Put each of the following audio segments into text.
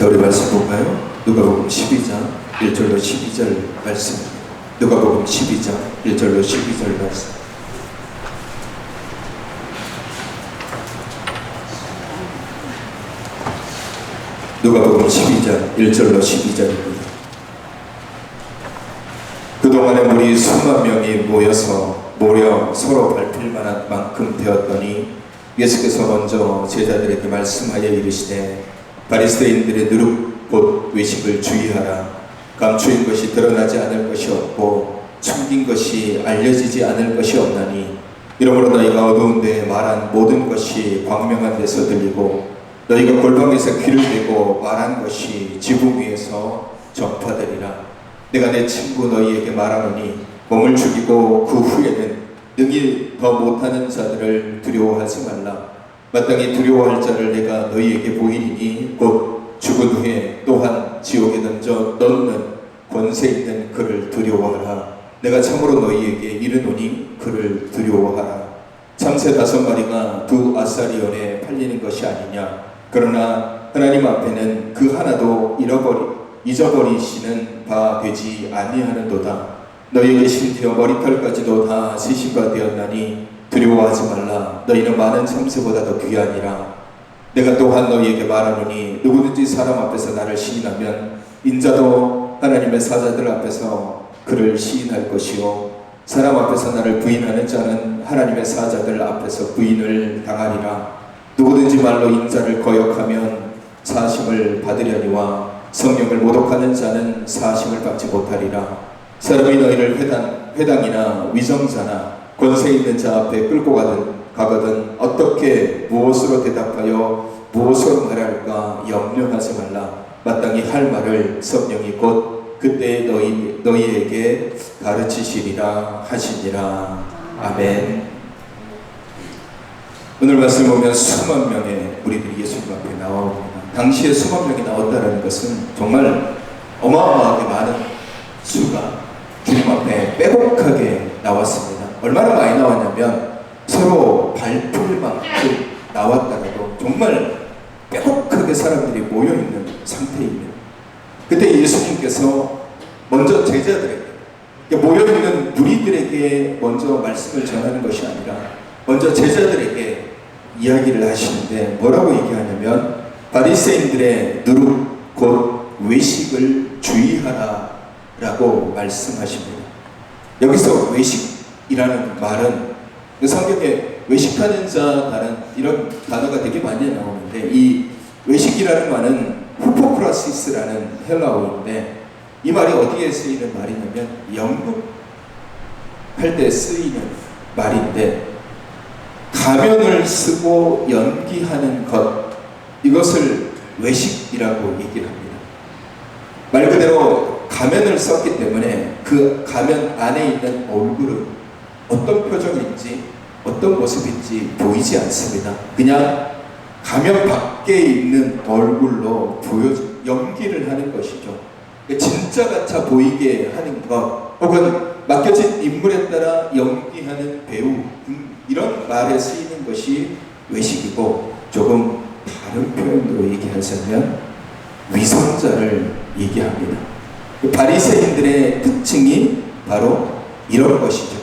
자, 우리 말씀 볼까요? 누가복음 12장 1절로 12절 말씀. 누가복음 12장 1절로 12절 말씀. 누가복음 12장 1절로 12절입니다. 그동안에 무리 수만 명이 모여서 모여 서로 밟힐 만한 만큼 되었더니 예수께서 먼저 제자들에게 말씀하여 이르시되 바리새인들의 누룩 곧 외식을 주의하라. 감추인 것이 드러나지 않을 것이 없고 숨긴 것이 알려지지 않을 것이 없나니 이러므로 너희가 어두운 데에 말한 모든 것이 광명한 데서 들리고 너희가 골방에서 귀를 대고 말한 것이 지붕 위에서 전파되리라. 내가 내 친구 너희에게 말하노니 몸을 죽이고 그 후에는 능히 더 못하는 자들을 두려워하지 말라. 마땅히 두려워할 자를 내가 너희에게 보이리니 곧 죽은 후에 또한 지옥에 던져 넣는 권세 있는 그를 두려워하라. 내가 참으로 너희에게 이르노니 그를 두려워하라. 참새 5마리가 2아사리온에 팔리는 것이 아니냐. 그러나 하나님 앞에는 그 하나도 잊어버리시는 바 되지 아니하는도다. 너희에게 심지어 머리털까지도 다 세심바 되었나니 두려워하지 말라. 너희는 많은 참새보다 더 귀하니라. 내가 또한 너희에게 말하노니 누구든지 사람 앞에서 나를 시인하면 인자도 하나님의 사자들 앞에서 그를 시인할 것이요 사람 앞에서 나를 부인하는 자는 하나님의 사자들 앞에서 부인을 당하리라. 누구든지 말로 인자를 거역하면 사심을 받으려니와 성령을 모독하는 자는 사심을 받지 못하리라. 사람이 너희를 회당이나 위정자나 권세 있는 자 앞에 끌고 가거든 어떻게 무엇으로 대답하여 무엇으로 말할까 염려하지 말라. 마땅히 할 말을 성령이 곧 그때 너희에게 가르치시리라 하시니라. 아멘. 오늘 말씀 보면 수만 명의 무리들이 예수님 앞에 나옵니다. 당시에 수만 명이 나왔다는 것은 정말 어마어마하게 많은 수가 주님 앞에 빼곡하게 나왔습니다. 얼마나 많이 나왔냐면 서로 밟힐 만큼 나왔다라도 정말 빼곡하게 사람들이 모여있는 상태입니다. 그때 예수님께서 먼저 제자들에게 모여있는 무리들에게 먼저 말씀을 전하는 것이 아니라 먼저 제자들에게 이야기를 하시는데 뭐라고 얘기하냐면 바리새인들의 누룩 곧 외식을 주의하라 라고 말씀하십니다. 여기서 외식이라는 말은 성경에 외식하는 자라는 이런 단어가 되게 많이 나오는데 이 외식이라는 말은 후포크라시스라는 헬라어인데 이 말이 어디에 쓰이는 말이냐면 연극할 때 쓰이는 말인데 가면을 쓰고 연기하는 것 이것을 외식이라고 얘기를 합니다. 말 그대로 가면을 썼기 때문에 그 가면 안에 있는 얼굴은 어떤 표정인지 어떤 모습인지 보이지 않습니다. 그냥 가면 밖에 있는 얼굴로 연기를 하는 것이죠. 진짜 같아 보이게 하는 것 혹은 맡겨진 인물에 따라 연기하는 배우 이런 말에 쓰이는 것이 외식이고 조금 다른 표현으로 얘기하자면 위선자를 얘기합니다. 바리새인들의 특징이 바로 이런 것이죠.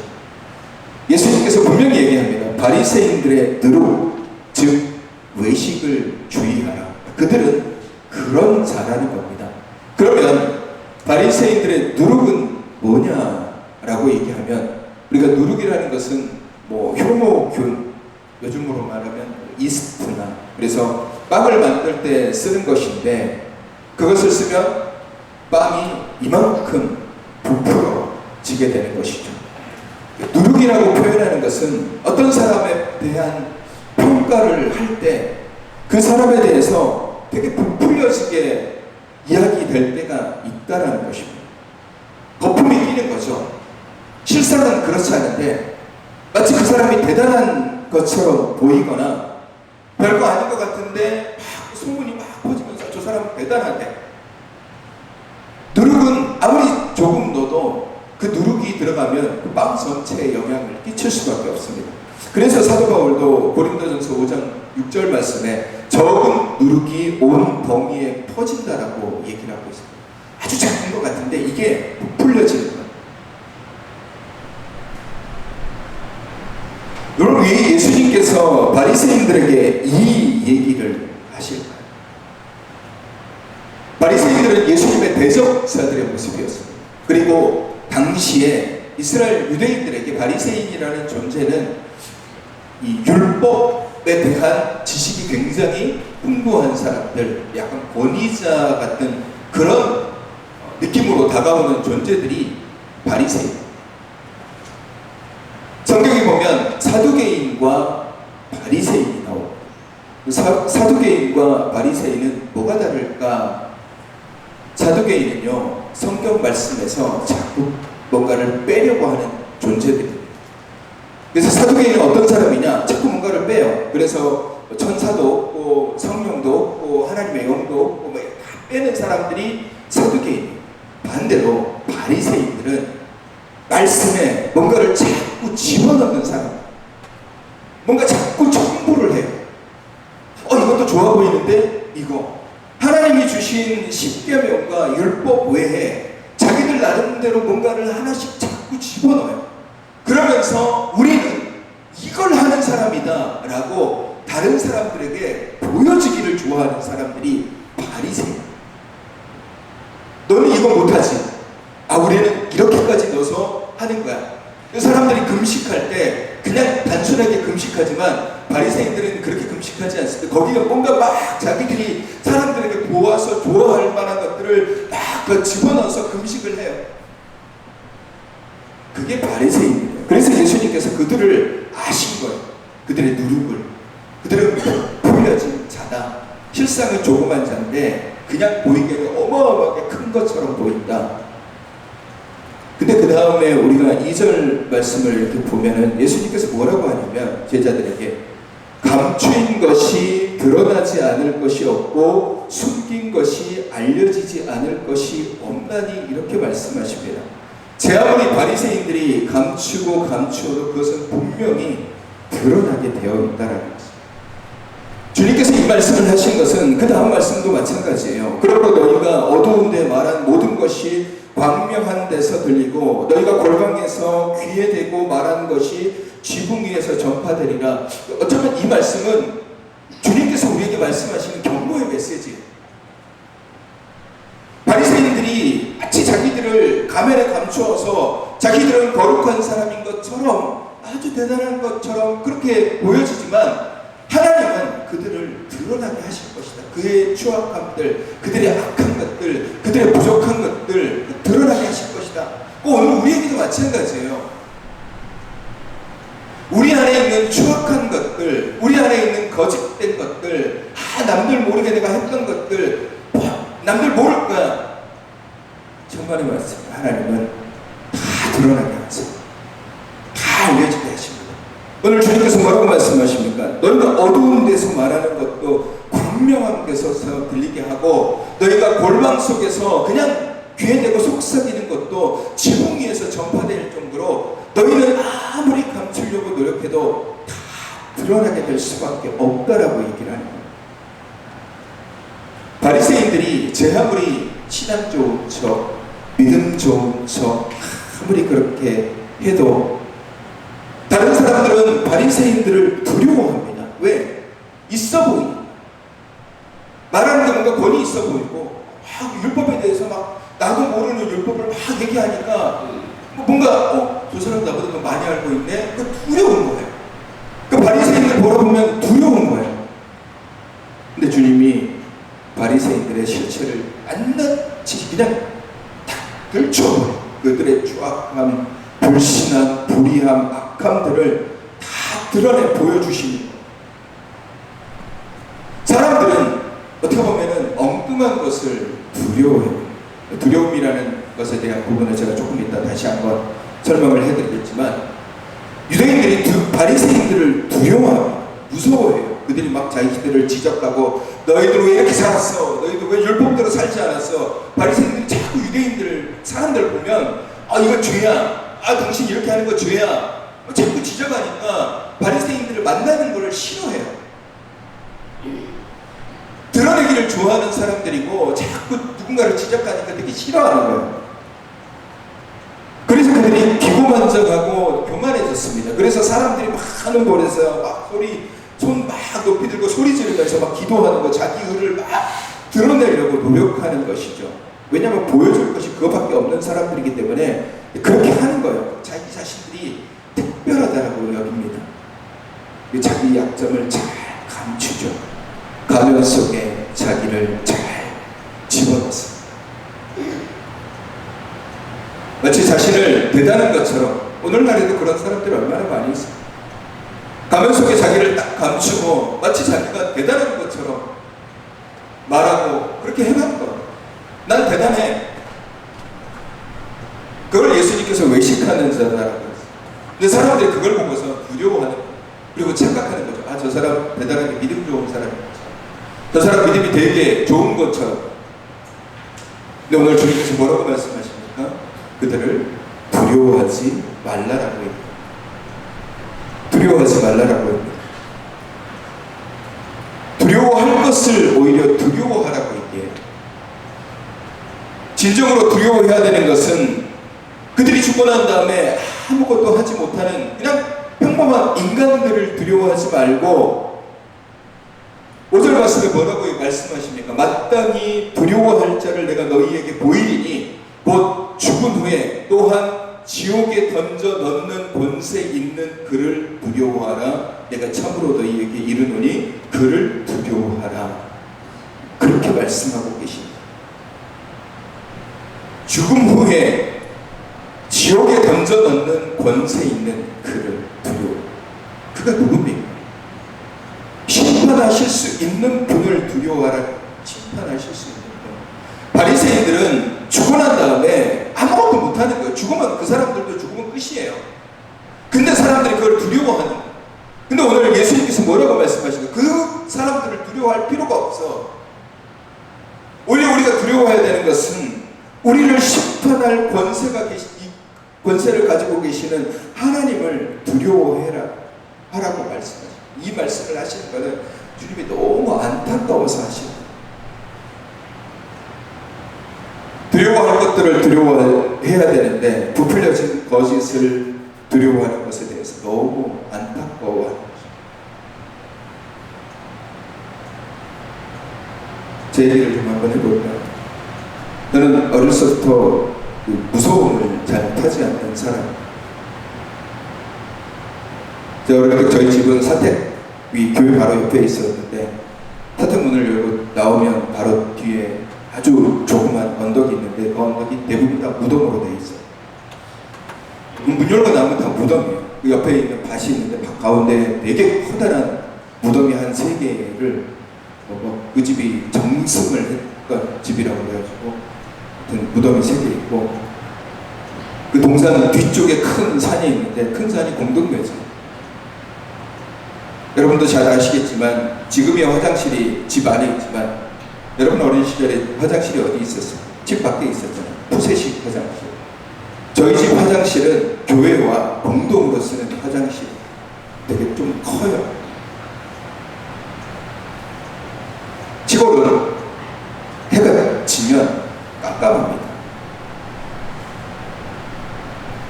예수님께서 분명히 얘기합니다. 바리새인들의 누룩 즉 외식을 주의하라. 그들은 그런 자라는 겁니다. 그러면 바리새인들의 누룩은 뭐냐라고 얘기하면 우리가 누룩이라는 것은 효모균 요즘으로 말하면 이스트나 그래서 빵을 만들 때 쓰는 것인데 그것을 쓰면 빵이 이만큼 부풀어지게 되는 것이죠. 누룩이라고 표현하는 것은 어떤 사람에 대한 평가를 할 때 그 사람에 대해서 되게 부풀려지게 이야기될 때가 있다라는 것입니다. 거품이 끼는 거죠. 실상은 그렇지 않은데 마치 그 사람이 대단한 것처럼 보이거나 별거 아닌 것 같은데 막 소문이 막 퍼지면서 저 사람은 대단한데 누룩은 아무리 조금 넣어도 그 누룩이 들어가면 그 빵 전체에 영향을 끼칠 수밖에 없습니다. 그래서 사도 바울도 고린도전서 5장 6절 말씀에 적은 누룩이 온 덩이에 퍼진다라고 얘기를 하고 있습니다. 아주 작은 것 같은데 이게 부풀려지는 거예요. 여러분, 왜 예수님께서 바리새인들에게 이 얘기를 하실까요? 바리새인들은 예수님의 대적자들의 모습이었습니다. 그리고 당시에 이스라엘 유대인들에게 바리새인이라는 존재는 이 율법에 대한 지식이 굉장히 풍부한 사람들, 약간 권위자 같은 그런 느낌으로 다가오는 존재들이 바리새인. 성경에 보면 사두개인과 바리새인이 나옵니다. 사두개인과 바리새인은 뭐가 다를까? 사두개인은요, 성경 말씀에서 자꾸 뭔가를 빼려고 하는 존재들입니다. 그래서 사두개인은 어떤 사람이냐? 자꾸 뭔가를 빼요. 그래서 천사도 없고 성령도 없고 하나님의 영도 없고 다 빼는 사람들이 사두개인. 반대로 바리새인들은 말씀에 뭔가를 자꾸 집어넣는 사람, 뭔가 자꾸 첨부를 해요. 이것도 좋아 보이는데 이거 하나님이 주신 십계명과 율법 외에 자기들 나름대로 뭔가를 하나씩 자꾸 집어넣어요. 그러면서 우리는 이걸 하는 사람이다 라고 다른 사람들에게 보여지기를 좋아하는 사람들이 바리새인. 너는 이거 못하지. 우리는 이렇게까지 넣어서 하는 거야. 사람들이 금식할 때 그냥 단순하게 금식하지만 바리새인들은 그렇게 금식하지 않습니다. 거기가 뭔가 막 자기들이 사람들에게 보아서 좋아할 만한 것들을 막 집어넣어서 금식을 해요. 그게 바리새인이에요. 그래서 예수님께서 그들을 아신 거예요. 그들의 누룩을. 그들은 풀려진 자다. 실상은 조그만 자인데 그냥 보이기에는 어마어마하게 큰 것처럼 보인다. 근데 그 다음에 우리가 2절 말씀을 이렇게 보면은 예수님께서 뭐라고 하냐면 제자들에게 감추인 것이 드러나지 않을 것이 없고 숨긴 것이 알려지지 않을 것이 없나니 이렇게 말씀하십니다. 제 아무리 바리새인들이 감추고 감추어도 그것은 분명히 드러나게 되어 있다라는 것입니다. 주님께서 이 말씀을 하신 것은 그 다음 말씀도 마찬가지예요. 그러므로 너희가 어두운 데 말한 모든 것이 광명한 데서 들리고 너희가 골방에서 귀에 대고 말한 것이 지붕 위에서 전파되리라. 어쩌면 이 말씀은 주님께서 우리에게 말씀하시는 경고의 메시지예요. 바리새인들이 마치 자기들을 가면에 감추어서 자기들은 거룩한 사람인 것처럼 아주 대단한 것처럼 그렇게 보여지지만 하나님은 그들을 드러나게 하실 것이다. 그의 추악함들, 그들의 악한 것들, 그들의 부족한 것들 드러나게 하실 것이다. 오늘 우리에게도 마찬가지예요. 우리 안에 있는 추악한 것들, 우리 안에 있는 거짓된 것들, 남들 모르게 내가 했던 것들, 남들 모를 거야. 정말의 말씀, 하나님은 다 드러나게 하세요. 다 알려지게 하십니다. 오늘 주님께서 뭐라고 말씀하십니까? 너희가 어두운 데서 말하는 것도 광명한 데서 들리게 하고 너희가 골방 속에서 그냥 귀에 대고 속삭이는 것도 지붕 위에서 전파될 정도로 너희는 아무리 감추려고 노력해도 다 드러나게 될 수밖에 없다라고 얘기를 하는 거예요. 바리새인들이 제 아무리 신앙 좋은 척, 믿음 좋은 척 아무리 그렇게 해도 다른 사람들은 바리새인들을 두려워합니다. 왜? 있어 보이니까. 말하는 게 뭔가 권위 있어 보이고 율법에 대해서 막 나도 모르는 율법을 막 얘기하니까 뭔가 저 사람 나보다 더 많이 알고 있네? 그 두려운 거예요. 그 바리새인들 보러보면 두려운 거예요. 근데 주님이 바리새인들의 실체를 낱낱이 그냥 딱 들춰버려요. 그들의 추악함, 불신함, 불의함, 악함들을 다 드러내 보여주시는 거예요. 사람들은 어떻게 보면은 엉뚱한 것을 두려워해요. 두려움이라는 것에 대한 부분을 제가 조금 이따 다시 한번 설명을 해드리겠지만 유대인들이 바리새인들을 두려워합니다. 무서워해요. 그들이 막 자기들을 지적하고 너희들 왜 이렇게 살았어? 너희들 왜 율법대로 살지 않았어? 바리새인들이 자꾸 유대인들 사람들 보면 이거 죄야. 당신 이렇게 하는 거 죄야. 자꾸 지적하니까 바리새인들을 만나는 것을 싫어해요. 드러내기를 좋아하는 사람들이고 자꾸 누군가를 지적하니까 되게 싫어하는 거예요. 그래서 그들이 기고만장하고 교만해졌습니다. 그래서 사람들이 많은 곳에서 막 손 막 높이 들고 소리 지르면서 막 기도하는 거, 자기 의를 막 드러내려고 노력하는 것이죠. 왜냐하면 보여줄 것이 그것밖에 없는 사람들이기 때문에 그렇게 하는 거예요. 자기 자신들이 특별하다고 여깁니다. 자기 약점을 잘 감추죠. 가면 속에 자기를 잘 집어넣습니다. 마치 자신을 대단한 것처럼, 오늘날에도 그런 사람들이 얼마나 많이 있어요. 가면 속에 자기를 딱 감추고 마치 자기가 대단한 것처럼 말하고 그렇게 해가는 거예요. 난 대단해. 그걸 예수님께서 외식하는 자라고 했어요. 근데 사람들이 그걸 보고서 두려워하는 거예요. 그리고 착각하는 거죠. 아, 저 사람 대단하게 믿음 좋은 사람이지. 저 사람 믿음이 되게 좋은 것처럼. 근데 오늘 주님께서 뭐라고 말씀하십니까? 그들을 두려워하지 말라라고 합니다. 두려워하지 말라라고 합니다. 두려워할 것을 오히려 두려워하라고 얘기해요. 진정으로 두려워해야 되는 것은 그들이 죽고 난 다음에 아무것도 하지 못하는 그냥 평범한 인간들을 두려워하지 말고, 5절 말씀에 뭐라고 말씀하십니까? 마땅히 두려워할 자를 내가 너희에게 보이리니 곧 죽은 후에 또한 지옥에 던져 넣는 권세 있는 그를 두려워하라. 내가 참으로 너희에게 이르노니 그를 두려워하라. 그렇게 말씀하고 계십니다. 죽음 후에 지옥에 던져 넣는 권세 있는 그를 두려워. 그가 누굽니까? 심판하실 수 있는 분을 두려워하라. 심판하실 수 있는 분. 바리새인들은 죽고 난 다음에 아무것도 못하는 거예요. 죽으면 그 사람들도 죽으면 끝이에요. 근데 사람들이 그걸 두려워하는 거예요. 근데 오늘 예수님께서 뭐라고 말씀하시는가? 그 사람들을 두려워할 필요가 없어. 오히려 우리가 두려워해야 되는 것은 우리를 심판할 권세를 가지고 계시는 하나님을 두려워해라 하라고 말씀하십니다. 이 말씀을 하시는 것은 주님이 너무 안타까워서 하시는 거예요. 두려워할 것들을 두려워해야 되는데 부풀려진 거짓을 두려워하는 것에 대해서 너무 안타까워하는 거죠. 제 얘기를 좀 한번 해볼까요? 저는 어려서부터 무서움을 잘 타지 않는 사람. 제가 어릴 때 저희 집은 사택이 교회 바로 옆에 있었는데, 사택 문을 열고 나오면 바로 뒤에 아주 조그만 언덕이 있는데 그 언덕이 대부분 다 무덤으로 되어 있어요. 문 열고 나오면 다 무덤이에요. 그 옆에 있는 밭이 있는데 밭 가운데 되게 커다란 무덤이 한 3개를 그 집이 정승을 했던 집이라고 그래가지고 무덤이 3개 있고, 그 동산 뒤쪽에 큰 산이 있는데 큰 산이 공동묘지예요. 여러분도 잘 아시겠지만 지금이야 화장실이 집 안에 있지만 여러분 어린 시절에 화장실이 어디 있었어요? 집 밖에 있었잖아요. 푸세식 화장실. 저희 집 화장실은 교회와 공동으로 쓰는 화장실. 되게 좀 커요. 시골은 해가 지면 깜깜합니다.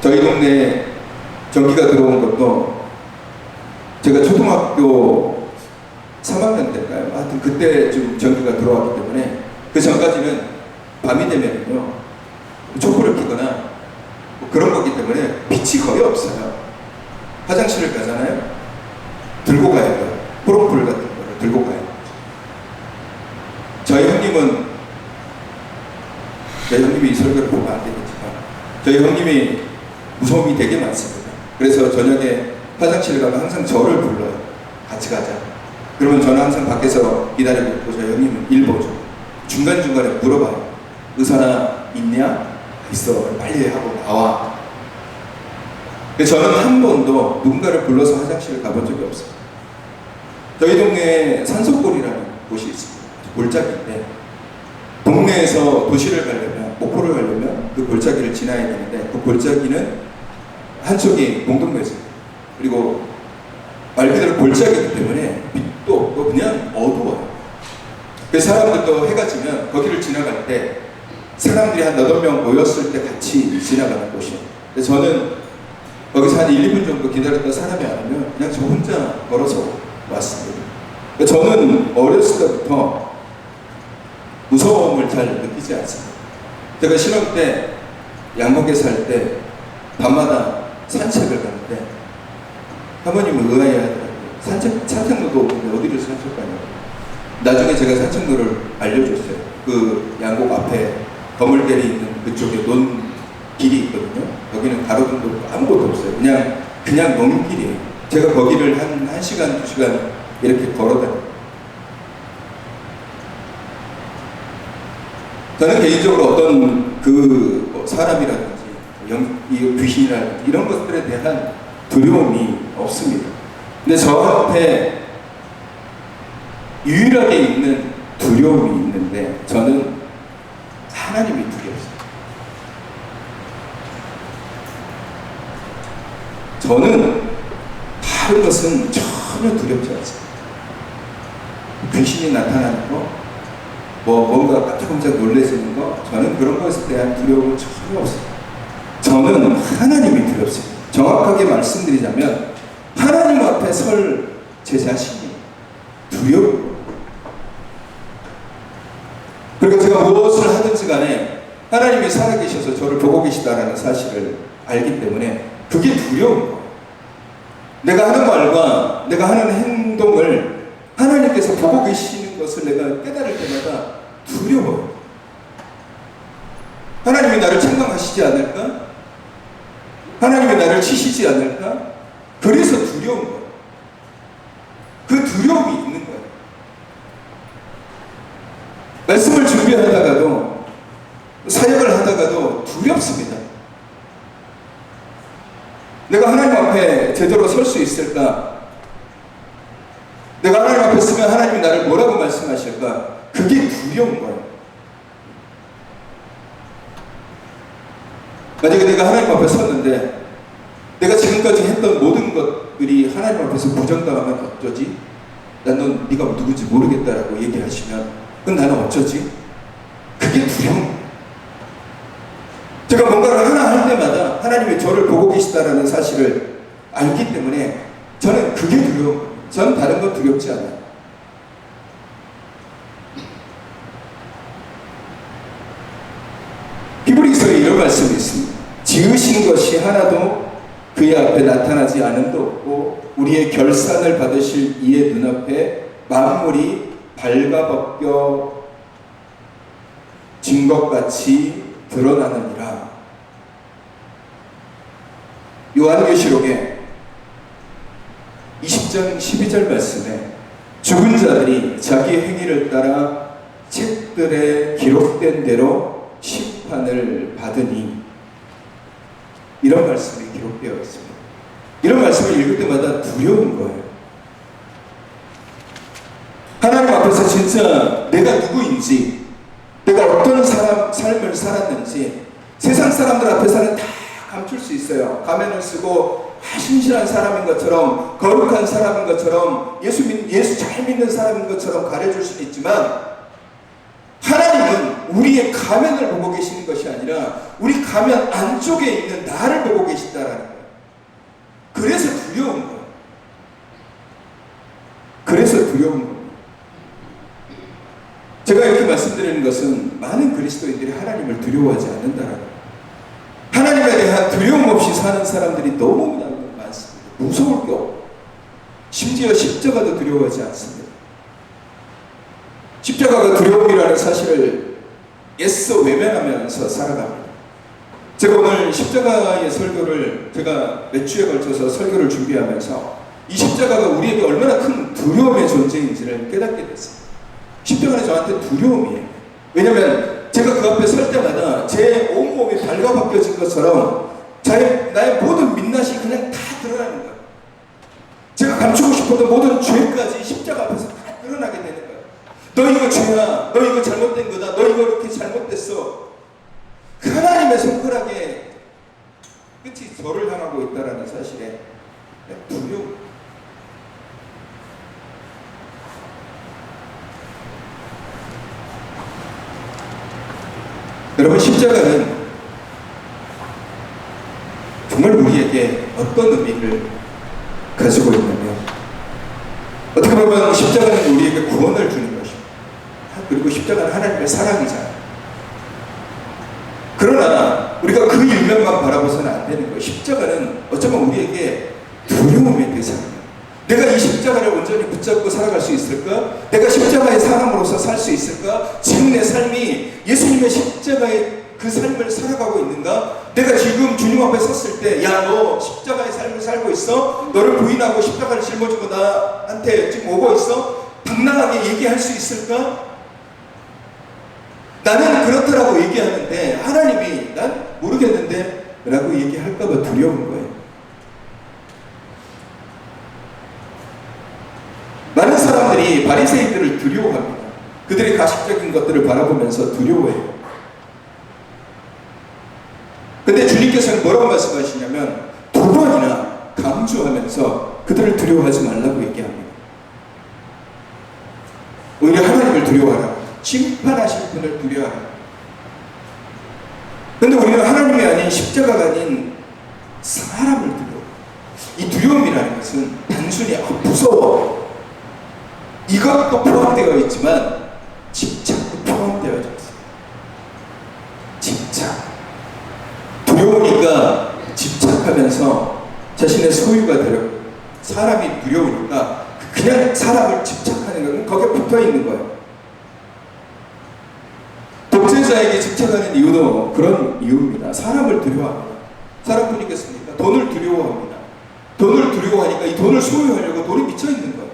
저희 동네에 전기가 들어온 것도 제가 초등학교 3학년 때인가요? 하여튼 그때 좀 전기가 들어왔기 때문에 그 전까지는 밤이 되면요 촛불을 켜거나 뭐 그런 거기 때문에 빛이 거의 없어요. 화장실을 가잖아요. 들고 가야 돼요. 호롱불 같은 거를 들고 가야 돼요. 저희 형님은, 저희 형님이 이 설교를 보면 안 되겠지만 저희 형님이 무서움이 되게 많습니다. 그래서 저녁에 화장실에 가면 항상 저를 불러요. 같이 가자. 그러면 저는 항상 밖에서 기다리고 있고 저희 형님은 일 보죠. 중간중간에 물어봐요. 의사나 있냐? 있어. 빨리 하고 나와. 저는 한 번도 누군가를 불러서 화장실을 가본 적이 없어요. 저희 동네에 산속골이라는 곳이 있습니다. 골짜기인데 동네에서 도시를 가려면, 목포를 가려면 그 골짜기를 지나야 되는데 그 골짜기는 한쪽이 공동묘지, 그리고 말 그대로 골짜기이기 때문에 빛도 없고 그냥 어두워요. 그래서 사람들도 해가 지면 거기를 지나갈 때 사람들이 한 8명 모였을 때 같이 지나가는 곳이에요. 그래서 저는 거기서 한 1, 2분 정도 기다렸다 사람이 안 오면 그냥 저 혼자 걸어서 왔습니다. 저는 어렸을 때부터 무서움을 잘 느끼지 않습니다. 제가 신혼 때 양복에 살 때 밤마다 산책을 가는데 사모님은 의아해하더라고요. 산책로도 없는데 어디를 산책하냐고. 나중에 제가 산책로를 알려줬어요. 그 양복 앞에 거물대리 있는 그쪽에 논 길이 있거든요. 거기는 가로등도 없고 아무것도 없어요. 그냥 논길이에요. 제가 거기를 한 1시간, 2시간 이렇게 걸어다녀요. 저는 개인적으로 어떤 그 사람이라든지 귀신이라든지 이런 것들에 대한 두려움이 없습니다. 근데 저한테 유일하게 있는 두려움이 있는데 저는 하나님이 두렵습니다. 저는 다른 것은 전혀 두렵지 않습니다. 귀신이 나타나는 거, 뭔가 깜짝깜짝 놀라시는 거, 저는 그런 것에 대한 두려움은 전혀 없습니다. 저는 하나님이 두렵습니다. 정확하게 말씀드리자면 하나님 앞에 설 제 자신이 두려워요. 그리고 제가 무엇을 하든지 간에 하나님이 살아계셔서 저를 보고 계시다라는 사실을 알기 때문에 그게 두려운 거예요. 내가 하는 말과 내가 하는 행동을 하나님께서 보고 계시는 것을 내가 깨달을 때마다 두려워요. 하나님이 나를 책망하시지 않을까? 하나님이 나를 치시지 않을까? 그래서 두려운 거예요. 그 두려움이 있는 거예요. 말씀을 준비하다가도 사역을 하다가도 두렵습니다. 내가 하나님 앞에 제대로 설 수 있을까? 내가 하나님 앞에 서면 하나님이 나를 뭐라고 말씀하실까? 그게 두려운 거예요. 만약에 내가 하나님 앞에 섰는데 내가 지금까지 했던 모든 것들이 하나님 앞에서 부정당하면 어쩌지? 넌 네가 누군지 모르겠다라고 얘기하시면 그럼 나는 어쩌지? 그게 두려운 거예요. 제가 뭔가를 하나 할 때마다 하나님이 저를 보고 계시다라는 사실을 알기 때문에 저는 그게 두려운 거예요. 저는 다른 건 두렵지 않아요. 히브리서에 이런 말씀이 있습니다. 지으신 것이 하나도 그의 앞에 나타나지 않음도 없고 우리의 결산을 받으실 이의 눈앞에 만물이 발가벗겨 진 것같이 드러나느니라. 요한계시록에 20장 12절 말씀에 죽은 자들이 자기 행위를 따라 책들에 기록된 대로 심판을 받으니 이런 말씀이 기록되어 있습니다. 이런 말씀을 읽을 때마다 두려운 거예요. 하나님 앞에서 진짜 내가 누구인지, 내가 어떤 삶을 살았는지 세상 사람들 앞에서는 다 감출 수 있어요. 가면을 쓰고 신실한 사람인 것처럼, 거룩한 사람인 것처럼, 예수 잘 믿는 사람인 것처럼 가려줄 수는 있지만 하나님은 우리의 가면을 보고 계시는 것이 아니라 우리 가면 안쪽에 있는 나를 보고 계신다라는 거예요. 그래서 두려운 거예요. 그래서 두려운 거예요. 제가 이렇게 말씀드리는 것은 많은 그리스도인들이 하나님을 두려워하지 않는다라는 거예요. 하나님에 대한 두려움 없이 사는 사람들이 너무 많습니다. 무서울 게 없고 심지어 십자가도 두려워하지 않습니다. 십자가가 두려움이라는 사실을 애써 외면하면서 살아갑니다. 제가 오늘 십자가의 설교를 제가 몇 주에 걸쳐서 설교를 준비하면서 이 십자가가 우리에게 얼마나 큰 두려움의 존재인지를 깨닫게 됐습니다. 십자가는 저한테 두려움이에요. 왜냐하면 제가 그 앞에 설 때마다 제 온몸이 발가벗겨진 것처럼 나의 모든 민낯이 그냥 다 드러나는 거예요. 제가 감추고 싶었던 모든 죄까지 십자가 앞에서 다 드러나게 되는 거예요. 너 이거 죄야. 너 이거 잘못된 거다. 너 이거 이렇게 잘못됐어. 그 하나님의 손가락에 끝이 저를 향하고 있다는 사실에 두려움. 여러분, 십자가는 정말 우리에게 어떤 의미를 가지고 있냐면, 어떻게 보면 십자가는 우리에게 구원을 주는 것입니다. 그리고 십자가는 하나님의 사랑이잖아요. 그러나 우리가 그 일면만 바라봐서는 안 되는 거예요. 십자가는 어쩌면 우리에게 두려움의 대상이에요. 내가 이 십자가를 온전히 붙잡고 살아갈 수 있을까? 내가 십자가의 사람으로서 살 수 있을까? 지금 내 삶이 예수님의 십자가의 그 삶을 살아가고 있는가? 내가 지금 주님 앞에 섰을 때, 야, 너 십자가의 삶을 살고 있어? 너를 부인하고 십자가를 짊어지고 나한테 지금 오고 있어? 당당하게 얘기할 수 있을까? 나는 그렇다라고 얘기하는데 하나님이 난 모르겠는데 라고 얘기할까봐 두려운 거예요. 많은 사람들이 바리새인들을 두려워합니다. 그들의 가식적인 것들을 바라보면서 두려워해요. 근데 주님께서는 뭐라고 말씀하시냐면 두 번이나 강조하면서 그들을 두려워하지 말라고 얘기합니다. 오히려 하나님을 두려워하라. 심판하실 분을 두려워하라. 근데 우리는 하나님이 아닌 십자가가 아닌 사람을 두려워. 이 두려움이라는 것은 단순히 무서워, 이것도 포함되어 있지만 집착도 포함되어 있어요. 집착. 두려우니까 집착하면서 자신의 소유가 되려, 사람이 두려우니까 그냥 사람을 집착하는 거예요. 거기에 붙어 있는 거예요. 독재자에게 집착하는 이유도 그런 이유입니다. 사람을 두려워합니다. 사람뿐이겠습니까? 돈을 두려워합니다. 돈을 두려워하니까 이 돈을 소유하려고 돈이 미쳐 있는 거예요.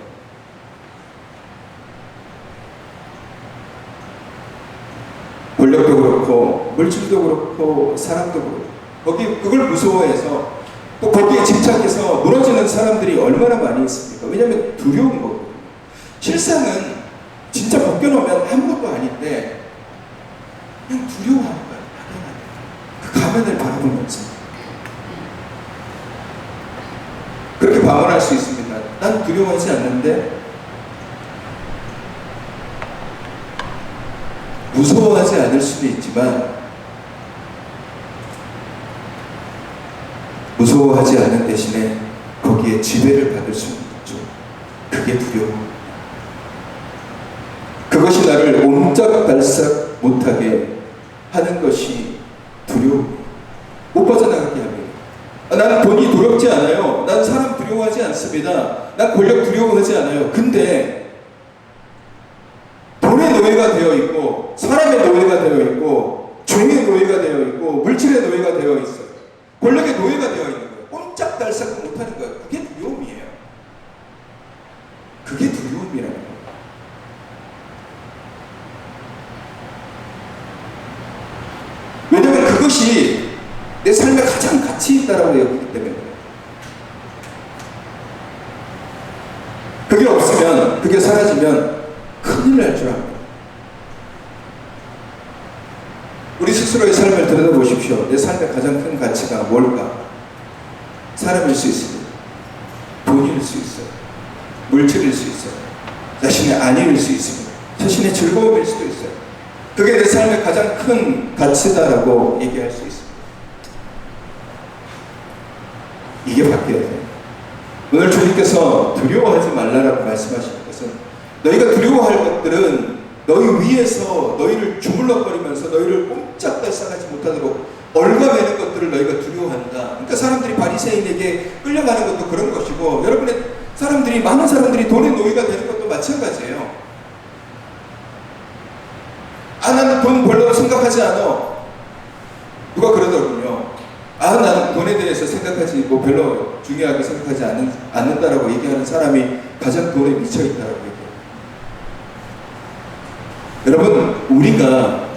권력도 그렇고 물질도 그렇고 사람도 그렇고 그걸 무서워해서 또 거기에 집착해서 무너지는 사람들이 얼마나 많이 있습니까? 왜냐하면 두려운 거거든요. 실상은 진짜 벗겨놓으면 아무것도 아닌데 그냥 두려워하는 거예요. 그 가면을 바라보면서 그렇게 방언할 수 있습니다. 난 두려워하지 않는데, 무서워하지 않을 수도 있지만 무서워하지 않은 대신에 거기에 지배를 받을 수는 있죠. 그게 두려워. 그것이 나를 옴짝달싹 못하게 하는 것이 두려움. 못 빠져나가게 합니다. 나는 돈이 두렵지 않아요. 난 사람 두려워하지 않습니다. 난 권력 두려워하지 않아요. 근데 돈의 노예가 되어 있고, 사람의 노예가 되어 있고, 종의 노예가 되어 있고, 물질의 노예가 되어 있어요. 권력의 노예가 되어 있는 거예요. 꼼짝달싹 못하는 거예요. 그게 두려움이에요. 그게 두려움이라는 거예요. 왜냐하면 그것이 내 삶에 가장 가치 있다라고 여기기 때문에. 그게 없으면, 그게 사라지면 큰일 날 줄 압니다. 우리 스스로의 삶을 들여다보십시오. 내 삶의 가장 큰 가치가 뭘까? 사람일 수 있습니다. 돈일 수 있어요. 물질일 수 있어요. 자신의 안위일 수 있습니다. 자신의 즐거움일 수도 있어요. 그게 내 삶의 가장 큰 가치다라고 얘기할 수 있습니다. 이게 바뀌어야 돼요. 오늘 주님께서 두려워하지 말라라고 말씀하시는 것은, 너희가 두려워할 것들은 너희 위에서 너희를 주물럭거리면서 너희를 꼼짝달싹하지 못하도록 얽어매는 것들을 너희가 두려워한다. 그러니까 사람들이 바리새인에게 끌려가는 것도 그런 것이고, 여러분의 사람들이, 많은 사람들이 돈의 노예가 되는 것도 마찬가지예요. 나는 돈 별로 생각하지 않아. 누가 그러더군요. 나는 돈에 대해서 생각하지, 별로 중요하게 생각하지 않는다라고 얘기하는 사람이 가장 돈에 미쳐있다라고 얘기해요. 여러분, 우리가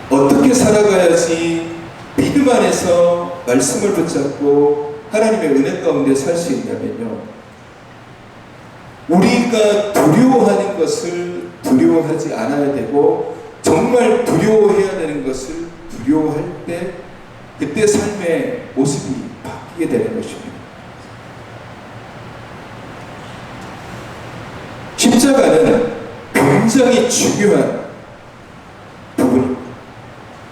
어떻게 살아가야지 믿음 안에서 말씀을 붙잡고 하나님의 은혜 가운데 살 수 있냐면요, 우리가 두려워하는 것을 두려워하지 않아야 되고, 정말 두려워해야 되는 것을 두려워할 때, 그때 삶의 모습이 바뀌어요. 하게 되는 것입니다. 십자가는 굉장히 중요한 부분입니다.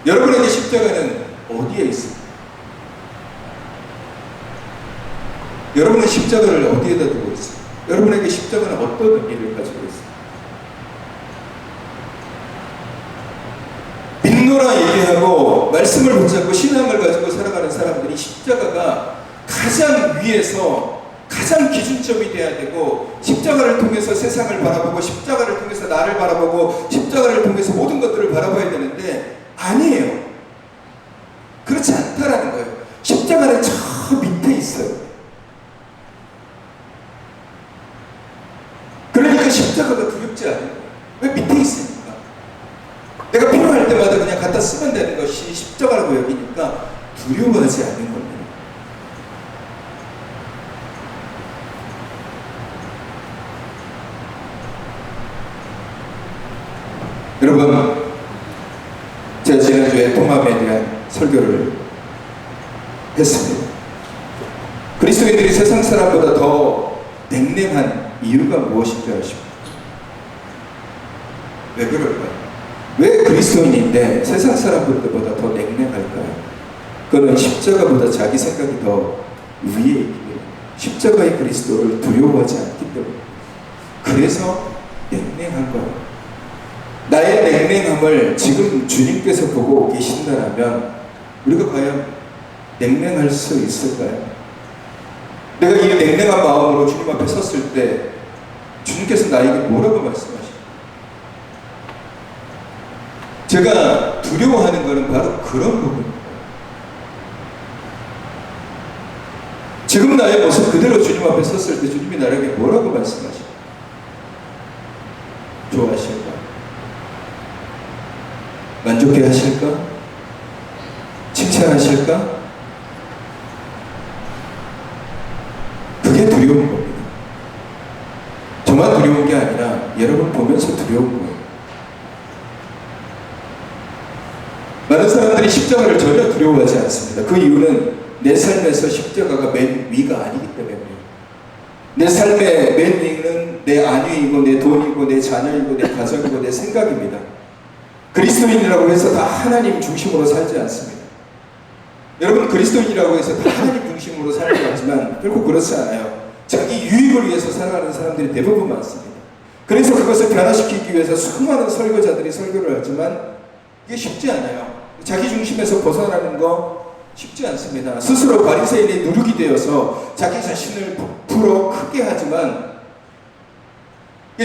여러분에게 십자가는 어디에 있습니까? 여러분은 십자가를 어디에다 두고 있습니까? 여러분에게 십자가는 어떤 의미를 가지고 있습니까? 믿노라 얘기하고 말씀을 붙잡고 신앙을 가지고 살아가는 사람들이 십자가가 가장 위에서 가장 기준점이 돼야 되고, 십자가를 통해서 세상을 바라보고, 십자가를 통해서 나를 바라보고, 십자가를 통해서 모든 것들을 바라봐야 되는데 아니에요. 그렇지 않다라는 거예요. 십자가는 저 밑에 있어요. 그러니까 십자가가 두렵지 않아요. 왜 밑에 있으니까? 내가 필요할 때마다 그냥 갖다 쓰면 되는 것이 십자가라고 여기니까 두려워하지 않는 겁니다. 여러분, 제가 지난주에 통합에 대한 설교를 했습니다. 그리스도인들이 세상 사람보다 더 냉랭한 이유가 무엇인지 아십니까? 왜 그럴까요? 왜 그리스도인인데 세상 사람들보다 더 냉랭할까요? 그거는 십자가보다 자기 생각이 더 위에 있기 때문에, 십자가의 그리스도를 두려워하지 않기 때문에, 그래서 냉랭한 거예요. 나의 냉랭함을 지금 주님께서 보고 계신다면 우리가 과연 냉랭할 수 있을까요? 내가 이 냉랭한 마음으로 주님 앞에 섰을 때 주님께서 나에게 뭐라고 말씀하십니까? 제가 두려워하는 것은 바로 그런 부분입니다. 지금 나의 모습 그대로 주님 앞에 섰을 때 주님이 나에게 뭐라고 말씀하십니까? 좋아하실까? 만족해 하실까? 칭찬하실까? 그게 두려운 겁니다. 저만 두려운 게 아니라 여러분 보면서 두려운 거예요. 많은 사람들이 십자가를 전혀 두려워하지 않습니다. 그 이유는 내 삶에서 십자가가 맨 위가 아니기 때문이에요. 내 삶의 맨 위는 내 안위이고 내 돈이고 내 자녀이고 내 가정이고 내 생각입니다. 그리스도인이라고 해서 다 하나님 중심으로 살지 않습니다. 여러분, 그리스도인이라고 해서 다 하나님 중심으로 살려고 하지만 결국 그렇지 않아요. 자기 유익을 위해서 살아가는 사람들이 대부분 많습니다. 그래서 그것을 변화시키기 위해서 수많은 설교자들이 설교를 하지만 이게 쉽지 않아요. 자기 중심에서 벗어나는 거 쉽지 않습니다. 스스로 바리새인의 누룩이 되어서 자기 자신을 부풀어 크게 하지만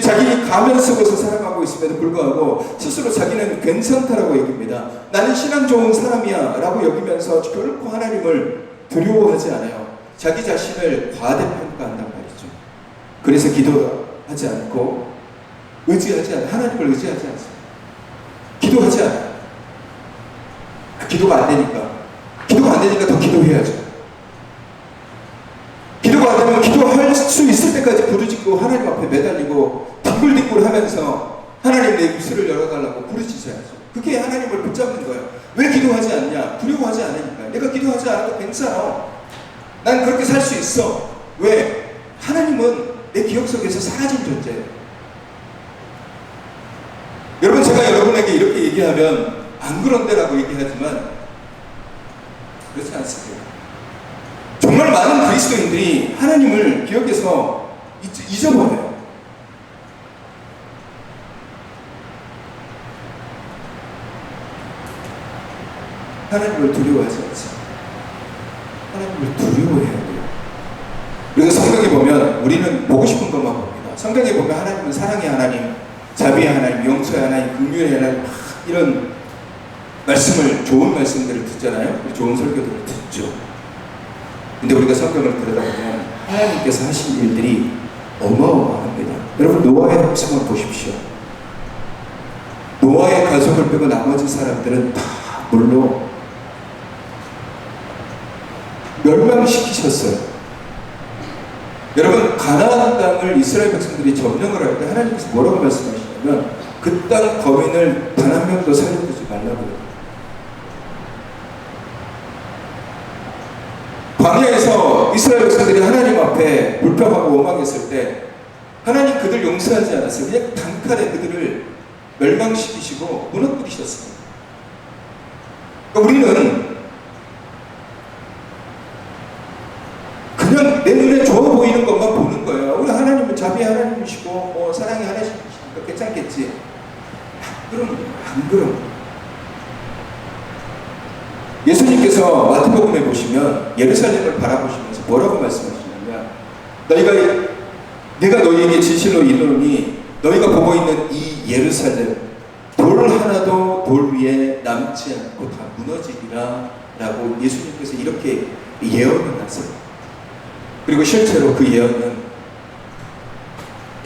자기 가면 쓰고서 살아가고 있음에도 불구하고 스스로 자기는 괜찮다라고 얘기합니다. 나는 신앙 좋은 사람이야 라고 여기면서 결코 하나님을 두려워하지 않아요. 자기 자신을 과대평가한단 말이죠. 그래서 기도하지 않고 의지하지 않아요. 하나님을 의지하지 않습니다. 기도하지 않아요. 기도가 안 되니까 더 기도해야죠. 기도가 안 되면 기도할 수 있을 때까지 부르짖고 하나님 앞에 매달리고 뒹굴뒹굴 하면서 하나님 내 입술을 열어달라고 부르짖어야죠. 그게 하나님을 붙잡는 거예요. 왜 기도하지 않냐? 두려워하지 않으니까. 내가 기도하지 않아도 괜찮아. 난 그렇게 살 수 있어. 왜? 하나님은 내 기억 속에서 사라진 존재예요. 여러분, 제가 여러분에게 이렇게 얘기하면 안 그런데라고 얘기하지만 그렇지 않습니다. 정말 많은 그리스도인들이 하나님을 기억해서 잊어버려요. 하나님을 두려워하지 않습니다. 하나님을 두려워해야 돼요. 그래서 성경에 보면 우리는 보고 싶은 것만 봅니다. 성경에 보면 하나님은 사랑의 하나님, 자비의 하나님, 용서의 하나님, 긍휼의 하나님, 이런 말씀을, 좋은 말씀들을 듣잖아요. 좋은 설교들을 듣죠. 근데 우리가 성경을 들여다보면 하나님께서 하신 일들이 어마어마합니다. 여러분, 노아의 형상을 보십시오. 노아의 가족을 빼고 나머지 사람들은 다 물로 멸망시키셨어요. 여러분, 가나안 땅을 이스라엘 백성들이 점령을 할 때 하나님께서 뭐라고 말씀하시냐면 그 땅 거민을 단 한 명도 살려두지 말라고 해요. 광야에서 그래서 이스라엘 백성들이 하나님 앞에 불평하고 원망했을 때 하나님 그들 용서하지 않았어요. 그냥 단칼에 그들을 멸망시키시고 무너뜨리셨습니다. 그러니까 우리는 그냥 내 눈에 좋아 보이는 것만 보는 거예요. 우리 하나님은 자비 하나님이시고 뭐 사랑이 하나님이시니까 괜찮겠지. 안 그럼. 예수님께서 마태복음에 보시면 예루살렘을 바라보시면서 뭐라고 말씀하시냐면 내가 너희에게 진실로 이르노니 너희가 보고 있는 이 예루살렘 돌 하나도 돌 위에 남지 않고 다 무너지리라 라고 예수님께서 이렇게 예언을 하세요. 그리고 실제로 그 예언은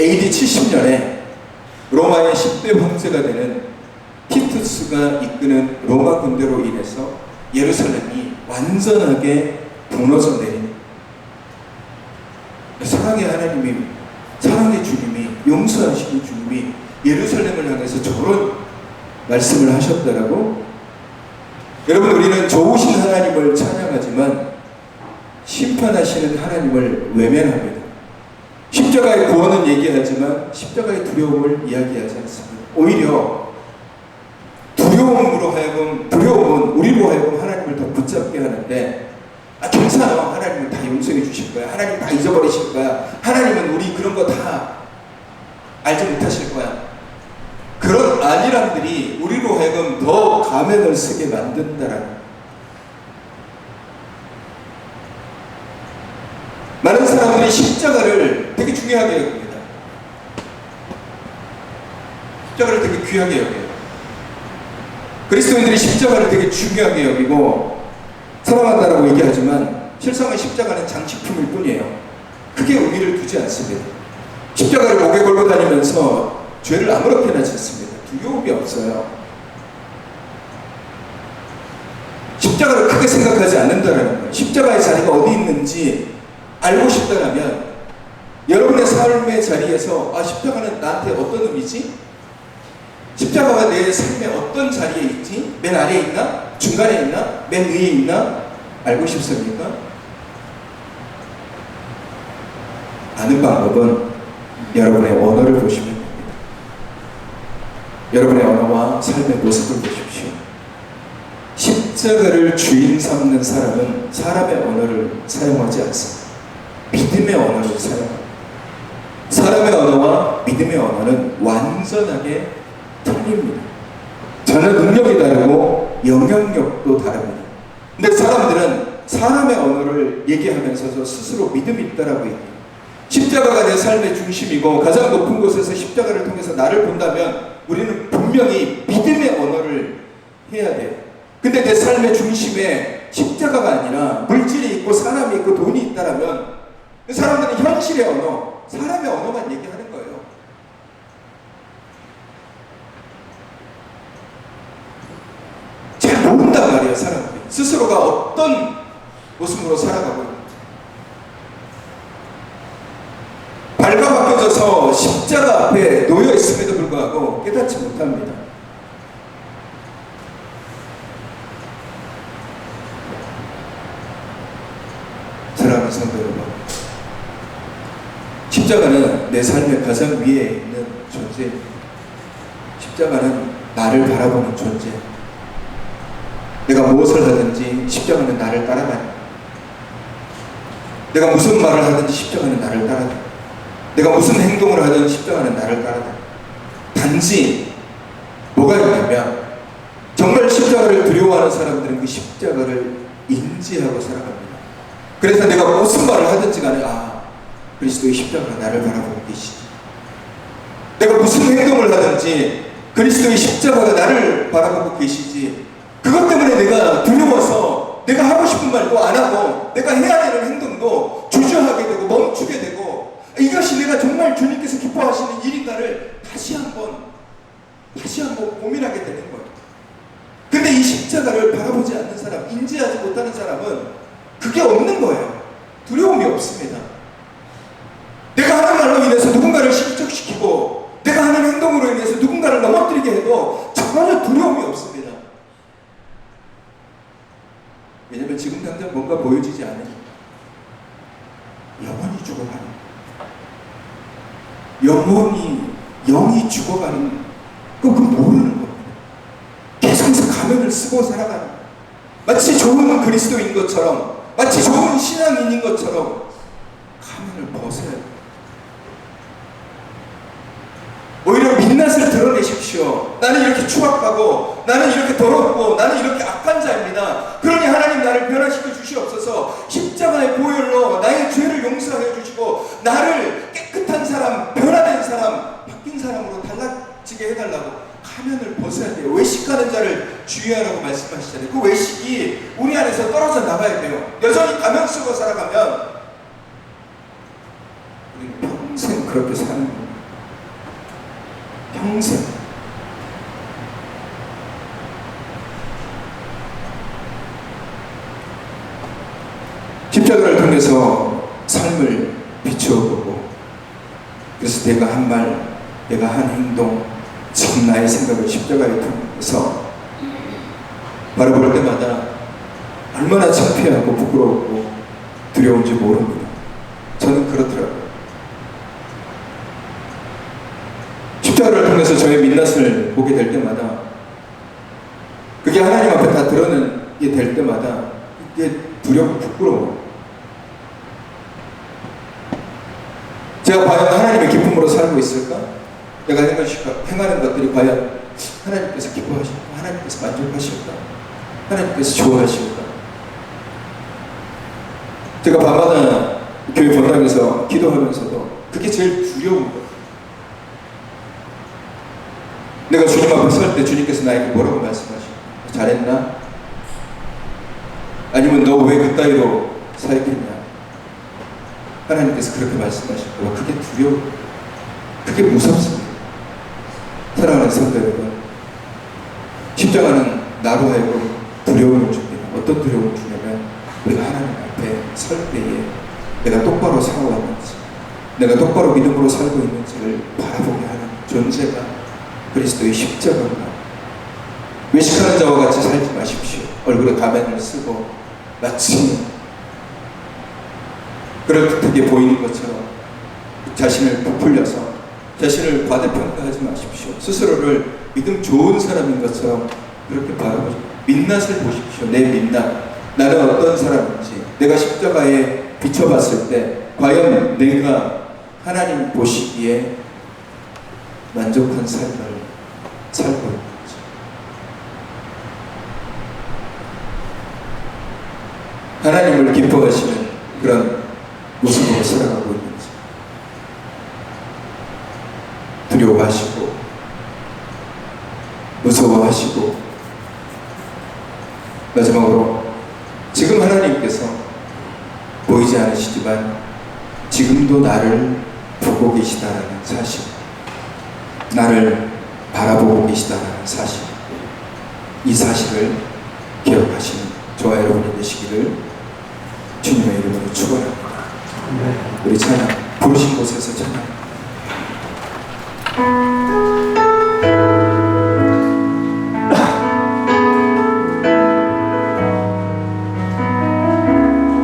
AD 70년에 로마의 10대 황제가 되는 티투스가 이끄는 로마 군대로 인해서 예루살렘이 완전하게 무너져 내린 사랑의 하나님이, 사랑의 주님이, 용서하시는 주님이 예루살렘을 향해서 저런 말씀을 하셨다라고. 여러분, 우리는 좋으신 하나님을 찬양하지만 심판하시는 하나님을 외면합니다. 십자가의 구원은 얘기하지만 십자가의 두려움을 이야기하지 않습니다. 오히려 두려움은 우리로 하여금 하나님을 더 붙잡게 하는데, 괜찮아, 하나님은 다 용서해 주실 거야, 하나님 다 잊어버리실 거야, 하나님은 우리 그런 거 다 알지 못하실 거야. 그런 안일함들이 우리로 하여금 더 가면을 쓰게 만든다라는. 많은 사람들이 십자가를 되게 중요하게 여깁니다. 십자가를 되게 귀하게 여겨요. 그리스도인들이 십자가를 되게 중요하게 여기고 사랑한다라고 얘기하지만 실상은 십자가는 장식품일 뿐이에요. 크게 의미를 두지 않습니다. 십자가를 목에 걸고 다니면서 죄를 아무렇게나 짓습니다. 두려움이 없어요. 십자가를 크게 생각하지 않는다는 거예요. 십자가의 자리가 어디 있는지 알고 싶다면 여러분의 삶의 자리에서 십자가는 나한테 어떤 의미지? 십자가가 내 삶의 어떤 자리에 있지? 맨 아래에 있나? 중간에 있나? 맨 위에 있나? 알고 싶습니까? 아는 방법은 여러분의 언어를 보시면 됩니다. 여러분의 언어와 삶의 모습을 보십시오. 십자가를 주인 삼는 사람은 사람의 언어를 사용하지 않습니다. 믿음의 언어를 사용합니다. 사람의 언어와 믿음의 언어는 완전하게 틀립니다. 전혀 능력이 다르고 영향력도 다릅니다. 근데 사람들은 사람의 언어를 얘기하면서도 스스로 믿음이 있다라고 얘기해요. 십자가가 내 삶의 중심이고 가장 높은 곳에서 십자가를 통해서 나를 본다면 우리는 분명히 믿음의 언어를 해야 돼요. 근데 내 삶의 중심에 십자가가 아니라 물질이 있고 사람이 있고 돈이 있다라면 사람들은 현실의 언어, 사람의 언어만 얘기하는 거예요. 잘 모른단 말이에요, 사람들이. 스스로가 어떤 모습으로 살아가고 있는지. 발가벗겨져서 십자가 앞에 놓여 있음에도 불구하고 깨닫지 못합니다. 사랑하는 성도 여러분, 십자가는 내 삶의 가장 위에 있는 존재입니다. 십자가는 나를 바라보는 존재. 내가 무엇을 하든지 십자가는 나를 따라다닙니다. 내가 무슨 말을 하든지 십자가는 나를 따라다닙니다. 내가 무슨 행동을 하든 십자가는 나를 따라다닙니다. 단지 뭐가 있냐면 정말 십자가를 두려워하는 사람들은 그 십자가를 인지하고 살아갑니다. 그래서 내가 무슨 말을 하든지 간에 그리스도의 십자가가 나를 바라보고 계시지. 내가 무슨 행동을 하든지 그리스도의 십자가가 나를 바라보고 계시지. 그것 때문에 내가 두려워서 내가 하고 싶은 말도 안 하고 내가 해야 되는 행동도 주저하게 되고 멈추게 되고, 이것이 내가 정말 주님께서 기뻐하시는 일인가를 다시 한번 고민하게 되는 거예요. 근데 이 십자가를 바라보지 않는 사람, 인지하지 못하는 사람은 그게 없는 거예요. 두려움이 없습니다. 내가 하는 말로 인해서 누군가를 실족시키고 내가 하는 행동으로 인해서 누군가를 넘어뜨리게 해도 전혀 두려움이 없습니다. 왜냐면 지금 당장 뭔가 보여지지 않으니까. 영원히 죽어가는, 영이 죽어가는, 그거 모르는 겁니다. 계속해서 가면을 쓰고 살아가는, 마치 좋은 그리스도인 것처럼, 마치 좋은 신앙인인 것처럼 가면을 벗어야 돼요. 오히려 민낯을 드러내십시오. 나는 이렇게 추악하고, 나는 이렇게 더럽고, 나는 이렇게 악한 자입니다. 그러니 하나님 나를 변화시켜 주시옵소서. 십자가의 보혈로 나의 죄를 용서해 주시고, 나를 깨끗한 사람, 변화된 사람, 바뀐 사람으로 달라지게 해달라고 가면을 벗어야 돼요. 외식하는 자를 주의하라고 말씀하시잖아요. 그 외식이 우리 안에서 떨어져 나가야 돼요. 여전히 가면 쓰고 살아가면 우리는 평생 그렇게 사는 거예요. 평생. 십자가를 통해서 삶을 비추어보고, 그래서 내가 한 말, 내가 한 행동, 지금 나의 생각을 십자가에 통해서 바라볼 때마다 얼마나 창피하고 부끄럽고 두려운지 모릅니다. 저는 그렇더라고요. 십자가를 통해서 저의 민낯을 보게 될 때마다, 그게 하나님 앞에 다 드러내게 될 때마다 이게 두렵고 부끄러워요. 제가 과연 하나님의 기쁨으로 살고 있을까? 내가 행하는 것들이 과연 하나님께서 기뻐하실까? 하나님께서 만족하실까? 하나님께서 좋아하실까? 제가 밤마다 교회 본당에서 기도하면서도 그게 제일 두려운 거예요. 내가 주님 앞에 설 때 주님께서 나에게 뭐라고 말씀하실까? 잘했나? 아니면 너 왜 그따위로 사역했냐? 하나님께서 그렇게 말씀하실까? 그게 두려워. 그게 무섭습니다. 사랑하는 성도 여러분, 십자가는 나로 하여금 두려움을 줍니다. 어떤 두려움을 주냐면, 우리가 하나님 앞에 설 때에 내가 똑바로 살아왔는지, 내가 똑바로 믿음으로 살고 있는지를 바라보게 하는 존재가 그리스도의 십자가입니다. 외식하는 자와 같이 살지 마십시오. 얼굴에 가면을 쓰고 마치 그럴듯하게 보이는 것처럼 자신을 부풀려서 자신을 과대평가하지 마십시오. 스스로를 믿음 좋은 사람인 것처럼 그렇게 바라보십시오. 민낯을 보십시오. 내 민낯. 나는 어떤 사람인지, 내가 십자가에 비춰봤을 때 과연 내가 하나님 보시기에 만족한 삶을 살고 있는지, 하나님을 기뻐하시는 그런 모습으로 살아가고 있는지, 두려워하시고 무서워하시고, 마지막으로 지금 하나님께서 보이지 않으시지만 지금도 나를 보고 계시다는 사실, 나를 바라보고 계시다는 사실, 이 사실을 기억하시는 저와 여러분이 되시기를 주님의 이름으로 축원합니다. 우리 찬양, 부르신 곳에서 찬양.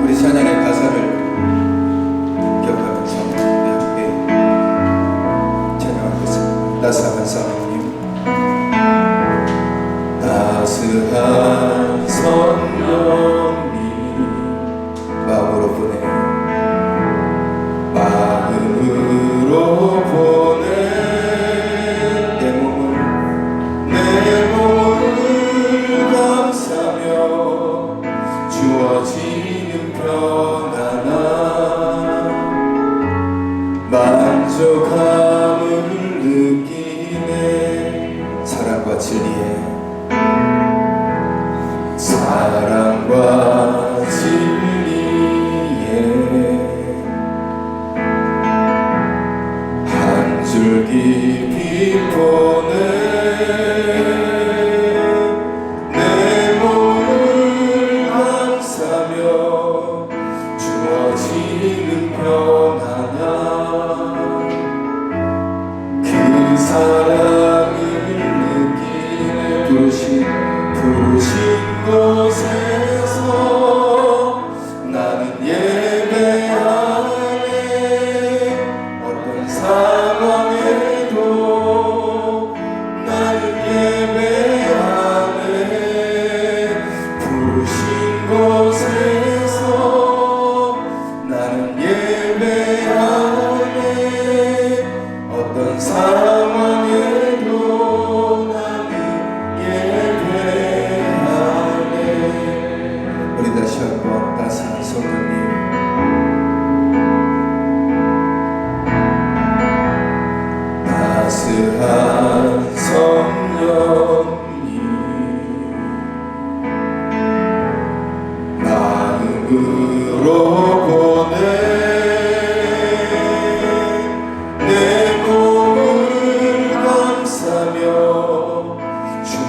우리 찬양의 가사를 기억하면서 함께 찬양하겠습니다. 따스한 성령님, 따스한 성령님 마음으로 보내, 마음으로 보내, 내 몸을 감싸며 주어지는 편안함, 만족함을 느끼네. 사랑과 진리에, 사랑과 진리에 한 줄기 빛보내, 내 몸을 감싸며 주어지는 편안함, 그 사랑을 느끼네.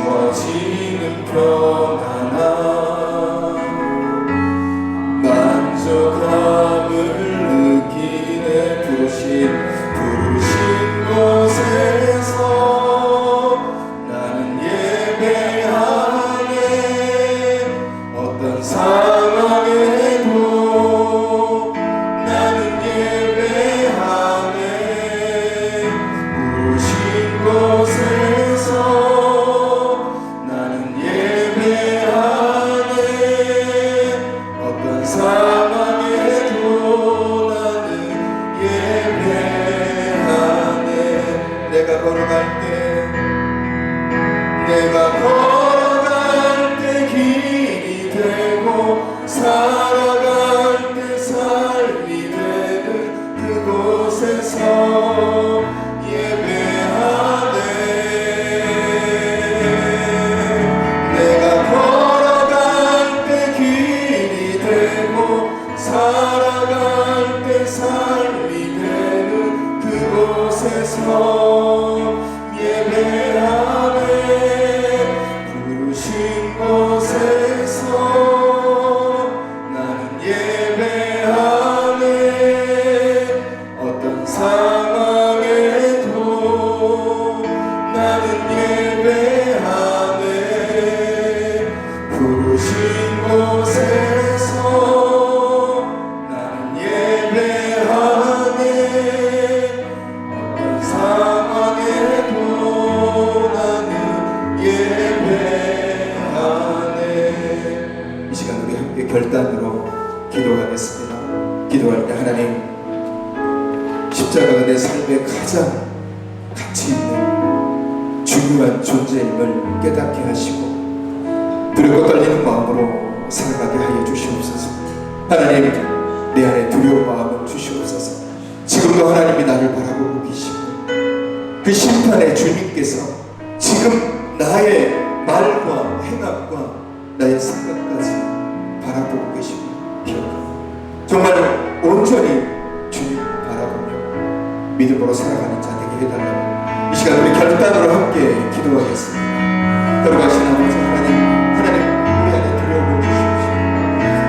주어지는 평안함 만족함을 느끼네 부르신 곳에서 나는 예배하네 어떤 상황에도 나는 예배하네 부르신 곳에서 나는 예배하네 어떤 상황에도 나는 예배하네 내가 걸어갈 때 길이 되고 살아갈 때 삶이 되는 그곳에서 예배하네 내가 걸어갈 때 길이 되고 살아갈 때 삶이 되는 그곳에서 예배하네 부르신 곳에서 나는 예배하네 어떤 상황에도 나는 예배하네 부르신 곳에서 나는 예배하네 어떤 상황에도 나는 예배하네 이 시간 우리 함께 결단으로 기도하겠습니다. 기도할 때 하나님 십자가가 내 삶의 가장 가치 있는 중요한 존재임을 깨닫게 하시고 두렵고 떨리는 마음으로 살아가게 하여 주시옵소서. 하나님 내 안에 두려운 마음을 주시옵소서. 지금도 하나님이 나를 바라보고 계시고 그 심판의 주님께서 지금 나의 말과 행함과 나의 생각까지 바라보고 계시고 기억합니다. 정말 온전히 주님 바라보며 믿음으로 살아가는 자 되게 해달라고 이 시간 우리 결단으로 함께 기도하겠습니다. 걸어가신 아버지 하나님 우리 안에 두려움을 주십시오.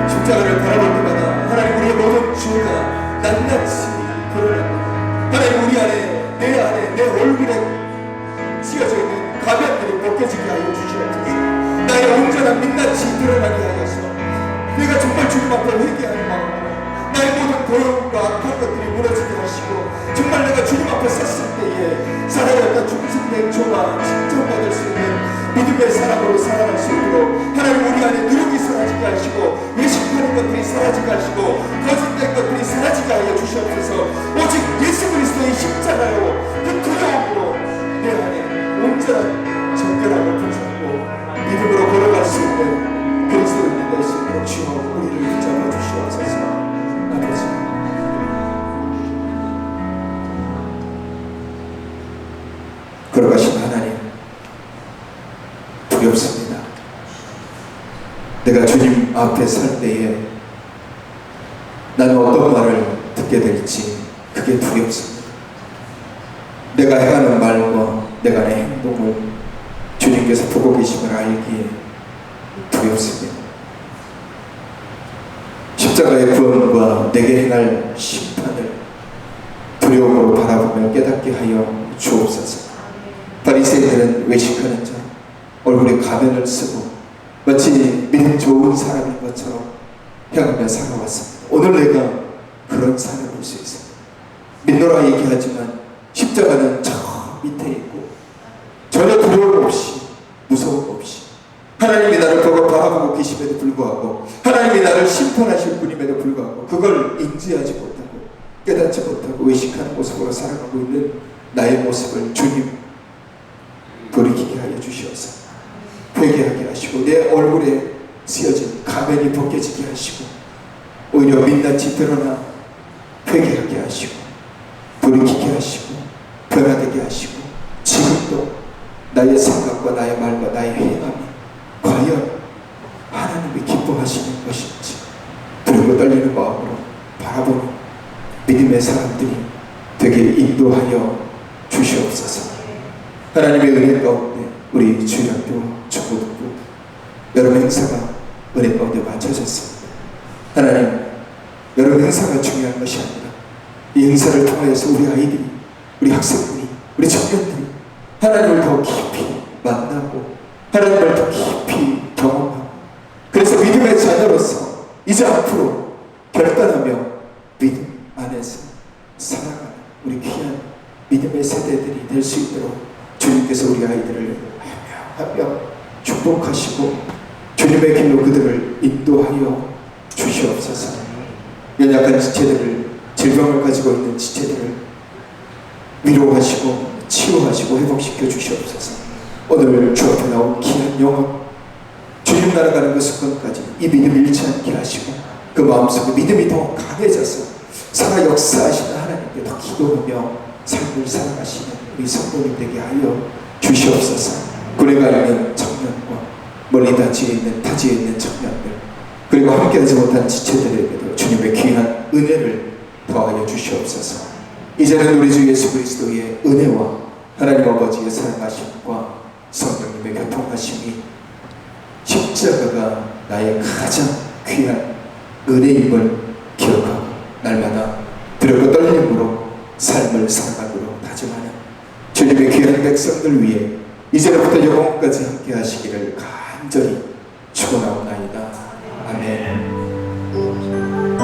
십자가를 바라볼 때마다 하나님 우리의 모든 죄가 낱낱이 드러납니다. 하나님 우리 안에 내 얼굴에 씌어져 있는 가면들이 벗겨지게 하여 주시옵소서. 나의 온전한 민낯이 드러나게 하여서 내가 정말 주님 앞에 회개하는 마음으로 나의 모든 더러움과 악한 것들이 무너지게 하시고 정말 내가 주님 앞에 섰을 때에 살아였다 중생된 조가 칭찬받을 수 있는 믿음의 사람으로 살아갈 수 있도록 하나님 우리 안에 누룩이 사라지게 하시고 외식하는 것들이 사라지게 하시고 거짓된 것들이 사라지게 하여 주시옵소서. 오직 예수 그리스도의 십자가로 그 두려움으로 내 안에 온전한 정결함을 붙잡고 믿음으로 걸어갈 수 있는 그리스도를 믿을 수 있도록 주여 우리를 붙잡아 주시옵소서. 아버지 걸어가신 하나님 두렵습니다. 내가 주님 앞에 설 때에 나는 어떤 말을 듣게 될지 그게 두렵습니다. 내가 해가는 말과 내가 하는 행동을 주님께서 보고 계심을 알기에 두렵습니다. 십자가의 구원과 내게 행할 심판을 두려움으로 바라보며 깨닫게 하여 주옵소서. 바리새인들은 외식하는 자, 얼굴에 가면을 쓰고 마치 믿음 좋은 사람인 것처럼 향하며 살아왔습니다. 오늘 내가 그런 사람일 수 있습니다. 믿노라 얘기하지만 십자가는 저 밑에 있고 전혀 두려움 없이 무서움 없이 하나님이 나를 보고 바라보고 계심에도 불구하고 하나님이 나를 심판하실 분임에도 불구하고 그걸 인지하지 못하고 깨닫지 못하고 외식하는 모습으로 살아가고 있는 나의 모습을 주님 돌이키게 하여 주시옵소서. 회개하게 하시고 내 얼굴에 씌어진 가면이 벗겨지게 하시고 오히려 민낯이 드러나 회개하게 하시고 돌이키게 하시고 변화되게 하시고 지금도 나의 생각과 나의 말과 나의 행함이 과연 하나님이 기뻐하시는 것인지 두렵고 떨리는 마음으로 바라보는 믿음의 사람들이 되게 인도하여 주시옵소서. 하나님의 은혜 가운데 우리 주일학교 초등부 여러분 행사가 은혜 가운데 맞춰졌습니다. 하나님, 여러분 행사가 중요한 것이 아니라 이 행사를 통하여서 우리 아이들이, 우리 학생들이, 우리 청년들이 하나님을 더 깊이 만나고 하나님을 더 깊이 경험하고, 그래서 믿음의 자녀로서 이제 앞으로 결단하며 믿음 안에서 살아가는 우리 귀한 믿음의 세대들이 될 수 있도록 주님께서 우리 아이들을 하며 축복하시고 주님의 길로 그들을 인도하여 주시옵소서. 연약한 지체들을, 질병을 가지고 있는 지체들을 위로하시고 치유하시고 회복시켜 주시옵소서. 오늘 주 앞에 나온 귀한 영혼, 주님 나라 가는 그 순간까지 이 믿음 잃지 않게 하시고 그 마음속에 믿음이 더 강해져서 살아 역사하시는 하나님께 더 기도하며 삶을 살아가시는 우리 성도님 되게 하여 주시옵소서. 군에가 있는 청년과 멀리 타지에 있는 청년들, 그리고 함께하지 못한 지체들에게도 주님의 귀한 은혜를 더하여 주시옵소서. 이제는 우리 주 예수 그리스도의 은혜와 하나님 아버지의 사랑하심과 성령님의 교통하심이, 십자가가 나의 가장 귀한 은혜임을 기억하고 날마다 두렵고 떨림으로 삶을 살아가도록 다짐하는 주님의 귀한 백성들 위해 이제부터 영원까지 함께 하시기를 간절히 축원하고